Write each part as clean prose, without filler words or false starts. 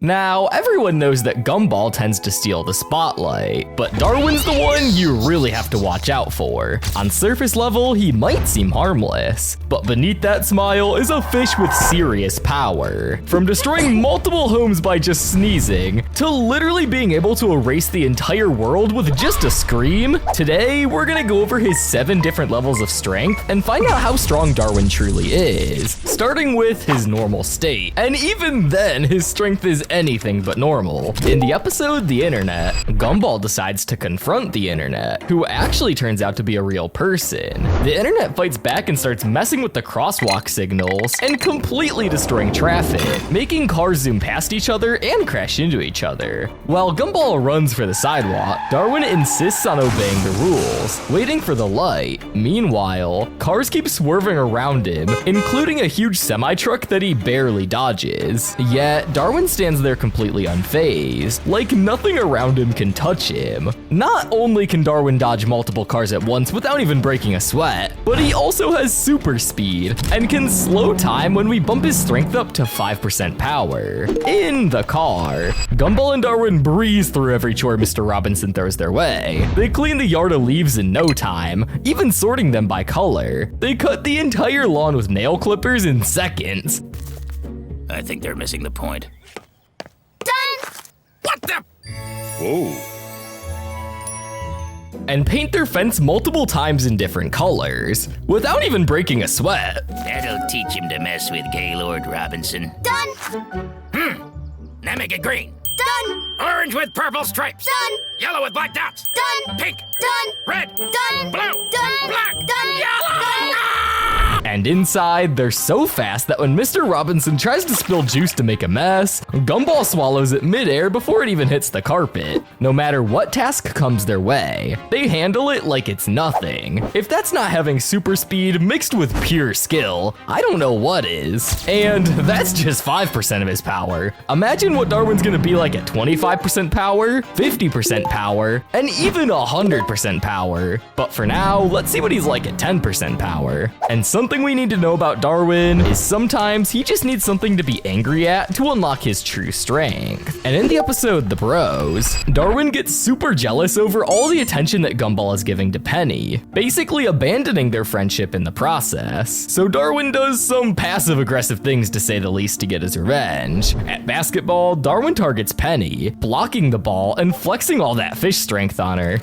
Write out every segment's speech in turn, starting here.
Now, everyone knows that Gumball tends to steal the spotlight, but Darwin's the one you really have to watch out for. On surface level, he might seem harmless, but beneath that smile is a fish with serious power. From destroying multiple homes by just sneezing, to literally being able to erase the entire world with just a scream, today we're gonna go over his 7 different levels of strength and find out how strong Darwin truly is, starting with his normal state. And even then, his strength is anything but normal. In the episode The Internet, Gumball decides to confront the Internet, who actually turns out to be a real person. The Internet fights back and starts messing with the crosswalk signals and completely destroying traffic, making cars zoom past each other and crash into each other. While Gumball runs for the sidewalk, Darwin insists on obeying the rules, waiting for the light. Meanwhile, cars keep swerving around him, including a huge semi-truck that he barely dodges. Yet, Darwin stands there completely unfazed, like nothing around him can touch him. Not only can Darwin dodge multiple cars at once without even breaking a sweat, but he also has super speed and can slow time when we bump his strength up to 5% power. In the car, Gumball and Darwin breeze through every chore Mr. Robinson throws their way. They clean the yard of leaves in no time, even sorting them by color. They cut the entire lawn with nail clippers in seconds. I think they're missing the point. Done! What the? Whoa. And paint their fence multiple times in different colors, without even breaking a sweat. That'll teach him to mess with Gaylord Robinson. Done! Now make it green. Done! Orange with purple stripes. Done! Yellow with black dots. Done! Pink. Done! Red. Done! Blue. Done! Black. Done! Yellow. Done! And inside, they're so fast that when Mr. Robinson tries to spill juice to make a mess, Gumball swallows it midair before it even hits the carpet. No matter what task comes their way, they handle it like it's nothing. If that's not having super speed mixed with pure skill, I don't know what is. And that's just 5% of his power. Imagine what Darwin's gonna be like at 25% power, 50% power, and even 100% power. But for now, let's see what he's like at 10% power. And something we need to know about Darwin is sometimes he just needs something to be angry at to unlock his true strength. And in the episode The Bros, Darwin gets super jealous over all the attention that Gumball is giving to Penny, basically abandoning their friendship in the process. So Darwin does some passive-aggressive things, to say the least, to get his revenge. At basketball, Darwin targets Penny, blocking the ball and flexing all that fish strength on her.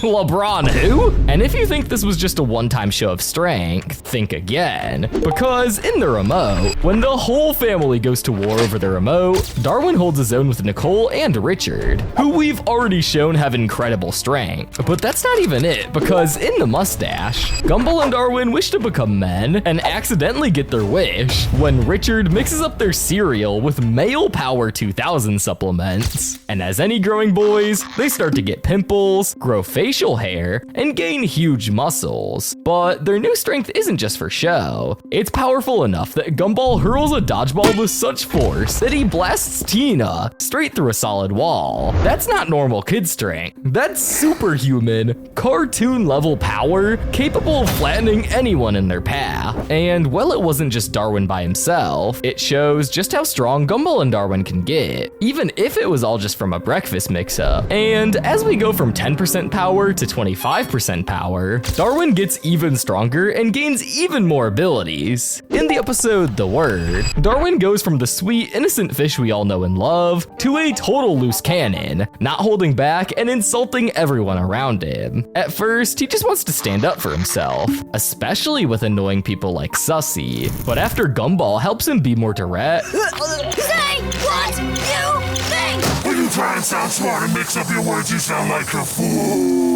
LeBron who? And if you think this was just a one-time show of strength, think again. Because in the remote, when the whole family goes to war over the remote, Darwin holds his own with Nicole and Richard, who we've already shown have incredible strength. But that's not even it, because in the mustache, Gumball and Darwin wish to become men and accidentally get their wish when Richard mixes up their cereal with Male Power 2000 supplements. And as any growing boys, they start to get pimples, grow facial hair, and gain huge muscles. But their new strength isn't just for show. It's powerful enough that Gumball hurls a dodgeball with such force that he blasts Tina straight through a solid wall. That's not normal kid strength. That's superhuman, cartoon-level power capable of flattening anyone in their path. And while it wasn't just Darwin by himself, it shows just how strong Gumball and Darwin can get, even if it was all just from a breakfast mix-up. And as we go from 10% power to 25% power, Darwin gets even stronger and gains even more abilities. In the episode The Word, Darwin goes from the sweet, innocent fish we all know and love to a total loose cannon, not holding back and insulting everyone around him. At first, he just wants to stand up for himself, especially with annoying people like Sussy. But after Gumball helps him be more direct, Say what you think! When you try and sound smart and mix up your words, you sound like a fool.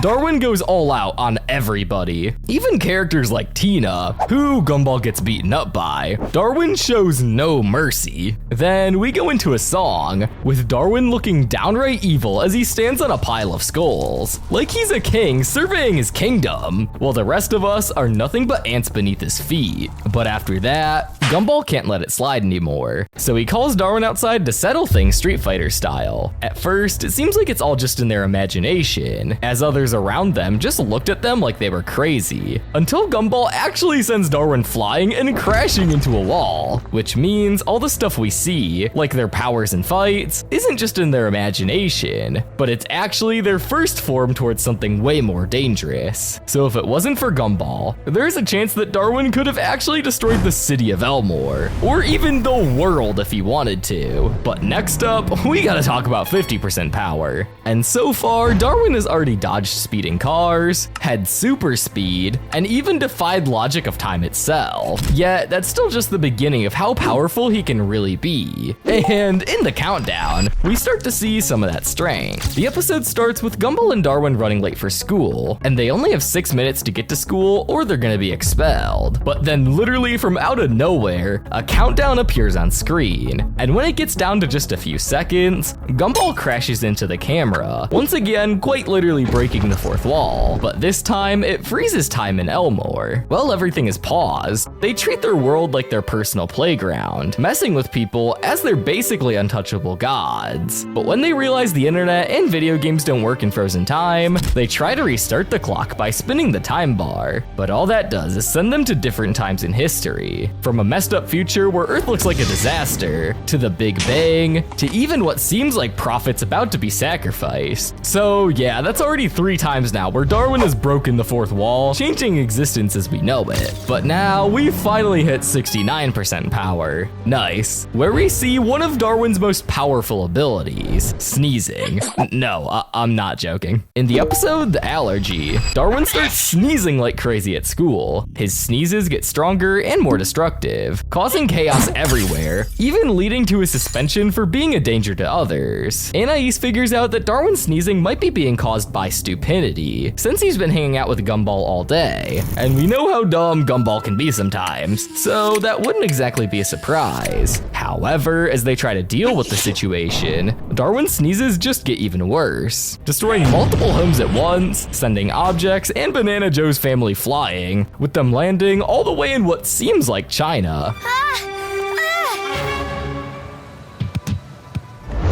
Darwin goes all out on everybody. Even characters like Tina, who Gumball gets beaten up by, Darwin shows no mercy. Then we go into a song, with Darwin looking downright evil as he stands on a pile of skulls, like he's a king surveying his kingdom, while the rest of us are nothing but ants beneath his feet. But after that, Gumball can't let it slide anymore, so he calls Darwin outside to settle things Street Fighter style. At first, it seems like it's all just in their imagination, as others around them just looked at them like they were crazy, until Gumball actually sends Darwin flying and crashing into a wall, which means all the stuff we see, like their powers and fights, isn't just in their imagination, but it's actually their first form towards something way more dangerous. So if it wasn't for Gumball, there's a chance that Darwin could have actually destroyed the city of Elmore, or even the world if he wanted to. But next up, we gotta talk about 50% power. And so far, Darwin has already dodged speeding cars, had super speed, and even defied logic of time itself. Yet, that's still just the beginning of how powerful he can really be. And in the countdown, we start to see some of that strength. The episode starts with Gumball and Darwin running late for school, and they only have 6 minutes to get to school or they're gonna be expelled. But then literally from out of nowhere, a countdown appears on screen, and when it gets down to just a few seconds, Gumball crashes into the camera, once again quite literally breaking the fourth wall, but this time it freezes time in Elmore. While everything is paused, they treat their world like their personal playground, messing with people as they're basically untouchable gods. But when they realize the internet and video games don't work in frozen time, they try to restart the clock by spinning the time bar, but all that does is send them to different times in history, from a messed up future where Earth looks like a disaster, to the Big Bang, to even what seems like prophets about to be sacrificed. So yeah, that's already 3 times now where Darwin has broken the fourth wall, changing existence as we know it. But now we finally hit 69% power. Nice. Where we see one of Darwin's most powerful abilities, sneezing. No, I'm not joking. In the episode The Allergy, Darwin starts sneezing like crazy at school. His sneezes get stronger and more destructive, causing chaos everywhere, even leading to his suspension for being a danger to others. Anais figures out that Darwin's sneezing might be being caused by stupidity, since he's been hanging out with Gumball all day, and we know how dumb Gumball can be sometimes, so that wouldn't exactly be a surprise. However, as they try to deal with the situation, Darwin's sneezes just get even worse, destroying multiple homes at once, sending objects and Banana Joe's family flying, with them landing all the way in what seems like China.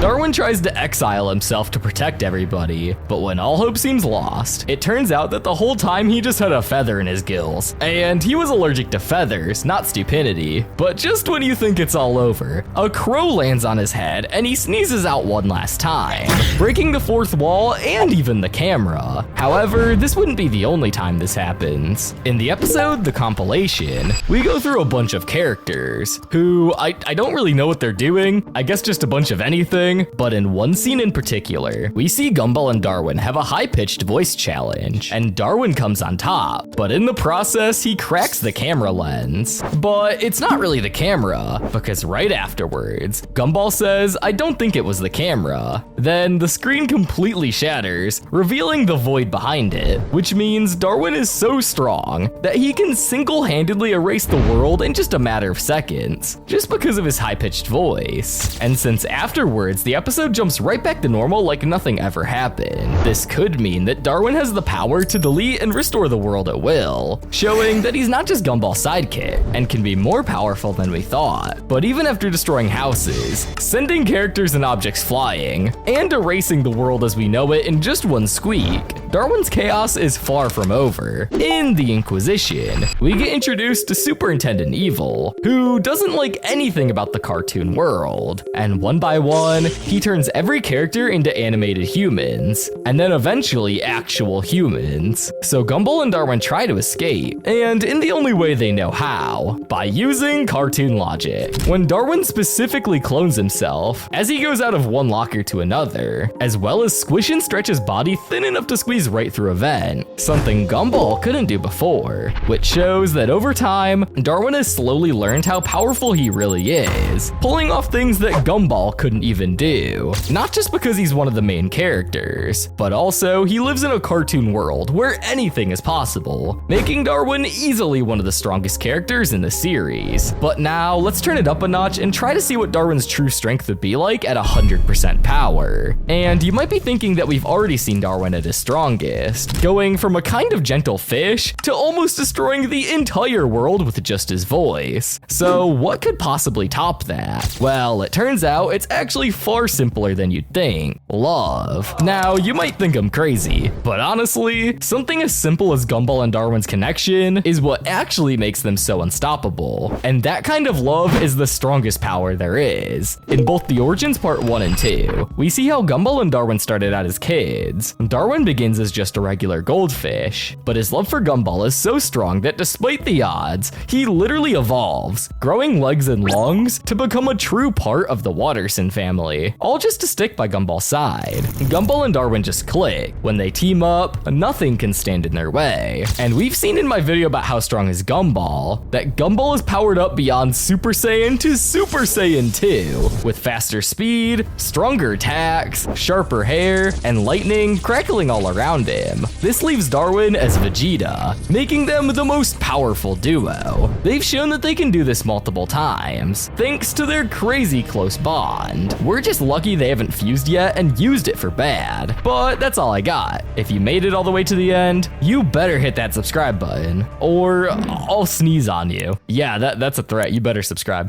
Darwin tries to exile himself to protect everybody, but when all hope seems lost, it turns out that the whole time he just had a feather in his gills. And he was allergic to feathers, not stupidity. But just when you think it's all over, a crow lands on his head and he sneezes out one last time, breaking the fourth wall and even the camera. However, this wouldn't be the only time this happens. In the episode The Compilation, we go through a bunch of characters who I don't really know what they're doing. I guess just a bunch of anything. But in one scene in particular, we see Gumball and Darwin have a high-pitched voice challenge, and Darwin comes on top, but in the process, he cracks the camera lens. But it's not really the camera, because right afterwards, Gumball says, "I don't think it was the camera." Then the screen completely shatters, revealing the void behind it, which means Darwin is so strong that he can single-handedly erase the world in just a matter of seconds, just because of his high-pitched voice. And since afterwards, the episode jumps right back to normal like nothing ever happened. This could mean that Darwin has the power to delete and restore the world at will, showing that he's not just Gumball's sidekick and can be more powerful than we thought. But even after destroying houses, sending characters and objects flying, and erasing the world as we know it in just one squeak, Darwin's chaos is far from over. In the Inquisition, we get introduced to Superintendent Evil, who doesn't like anything about the cartoon world, and one by one, he turns every character into animated humans, and then eventually actual humans. So Gumball and Darwin try to escape, and in the only way they know how, by using cartoon logic. When Darwin specifically clones himself, as he goes out of one locker to another, as well as squish and stretch his body thin enough to squeeze right through a vent, something Gumball couldn't do before, which shows that over time, Darwin has slowly learned how powerful he really is, pulling off things that Gumball couldn't even can do. Not just because he's one of the main characters, but also he lives in a cartoon world where anything is possible, making Darwin easily one of the strongest characters in the series. But now, let's turn it up a notch and try to see what Darwin's true strength would be like at 100% power. And you might be thinking that we've already seen Darwin at his strongest, going from a kind of gentle fish to almost destroying the entire world with just his voice. So what could possibly top that? Well, it turns out it's actually far simpler than you'd think. Love. Now, you might think I'm crazy, but honestly, something as simple as Gumball and Darwin's connection is what actually makes them so unstoppable. And that kind of love is the strongest power there is. In both the Origins Part 1 and 2, we see how Gumball and Darwin started out as kids. Darwin begins as just a regular goldfish, but his love for Gumball is so strong that despite the odds, he literally evolves, growing legs and lungs to become a true part of the Watterson family, all just to stick by Gumball's side. Gumball and Darwin just click. When they team up, nothing can stand in their way. And we've seen in my video about how strong is Gumball, that Gumball is powered up beyond Super Saiyan to Super Saiyan 2, with faster speed, stronger attacks, sharper hair, and lightning crackling all around him. This leaves Darwin as Vegeta, making them the most powerful duo. They've shown that they can do this multiple times, thanks to their crazy close bond. We're just lucky they haven't fused yet and used it for bad. But that's all I got. If you made it all the way to the end, you better hit that subscribe button, or I'll sneeze on you. Yeah, that's a threat. You better subscribe.